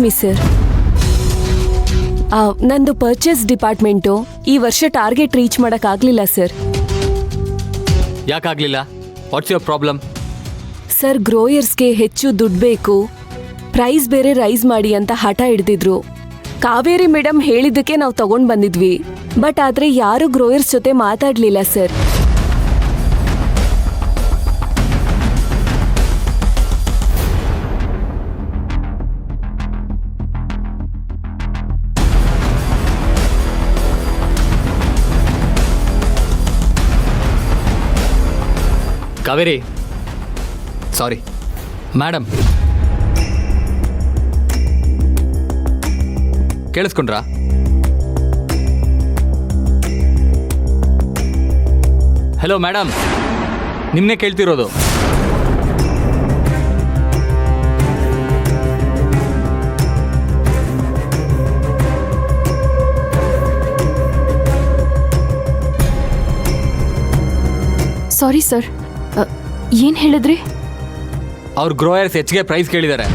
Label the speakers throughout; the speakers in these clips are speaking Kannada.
Speaker 1: Me sir. ನಂದು ಪರ್ಚೇಸ್ ಡಿಪಾರ್ಟ್ಮೆಂಟು ಈ ವರ್ಷ ಟಾರ್ಗೆಟ್ ರೀಚ್ ಮಾಡೋಕ್ಕಾಗಲಿಲ್ಲ ಸರ್.
Speaker 2: ಯಾಕಾಗಲಿಲ್ಲ? What's your problem?
Speaker 1: ಸರ್, ಗ್ರೋಯರ್ಸ್ಗೆ ಹೆಚ್ಚು ದುಡ್ಡು ಬೇಕು, ಪ್ರೈಸ್ ಬೇರೆ ರೈಸ್ ಮಾಡಿ ಅಂತ ಹಠ ಹಿಡ್ದಿದ್ರು. ಕಾವೇರಿ ಮೇಡಮ್ ಹೇಳಿದ್ದಕ್ಕೆ ನಾವು ತಗೊಂಡು ಬಂದಿದ್ವಿ. ಬಟ್ ಆದರೆ ಯಾರು ಗ್ರೋಯರ್ಸ್ ಜೊತೆ ಮಾತಾಡಲಿಲ್ಲ ಸರ್.
Speaker 2: ಕಾವೇರಿ, ಸಾರಿ ಮೇಡಮ್, ಕೇಳಿಸ್ಕೊಂಡ್ರಾ? ಹಲೋ ಮೇಡಮ್, ನಿಮ್ಮನ್ನೇ ಕೇಳ್ತಿರೋದು.
Speaker 3: ಸಾರಿ ಸರ್, ಏನು ಹೇಳಿದ್ರಿ?
Speaker 2: ಅವ್ರ ಗ್ರೋಯರ್ಸ್ ಹೆಚ್ಚಿಗೆ ಪ್ರೈಸ್ ಕೇಳಿದ್ದಾರೆ.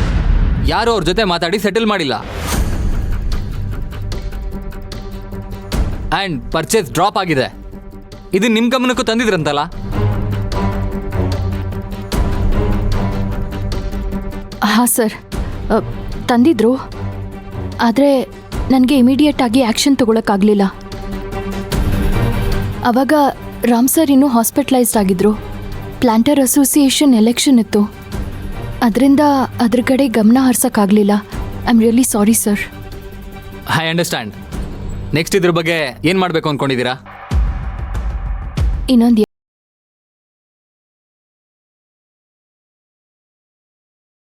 Speaker 2: ಯಾರು ಅವ್ರ ಜೊತೆ ಮಾತಾಡಿ ಸೆಟಲ್ ಮಾಡಿಲ್ಲ. ಆ್ಯಂಡ್ ಪರ್ಚೇಸ್ ಡ್ರಾಪ್ ಆಗಿದೆ. ಇದು ನಿಮ್ಮ ಗಮನಕ್ಕೂ ತಂದಿದ್ರಂತಲ್ಲ?
Speaker 3: ಹಾಂ ಸರ್, ತಂದಿದ್ರು. ಆದರೆ ನನಗೆ ಇಮಿಡಿಯೇಟ್ ಆಗಿ ಆ್ಯಕ್ಷನ್ ತಗೊಳಕ್ಕಾಗಲಿಲ್ಲ. ಆವಾಗ ರಾಮ್ ಸರ್ ಇನ್ನೂ ಹಾಸ್ಪಿಟಲೈಸ್ಡ್ ಆಗಿದ್ರು. ಪ್ಲಾಂಟರ್ ಅಸೋಸಿಯೇಷನ್ ಎಲೆಕ್ಷನ್ ಇತ್ತು, ಅದರಿಂದ ಅದ್ರ ಕಡೆ ಗಮನ ಹರಿಸೋಕ್ಕಾಗಲಿಲ್ಲ. I am really sorry sir.
Speaker 2: I understand. Next ಇದ್ರ ಬಗ್ಗೆ ಏನು ಮಾಡಬೇಕು ಅಂದ್ಕೊಂಡಿದ್ದೀರಾ?
Speaker 3: ಇನ್ನೊಂದು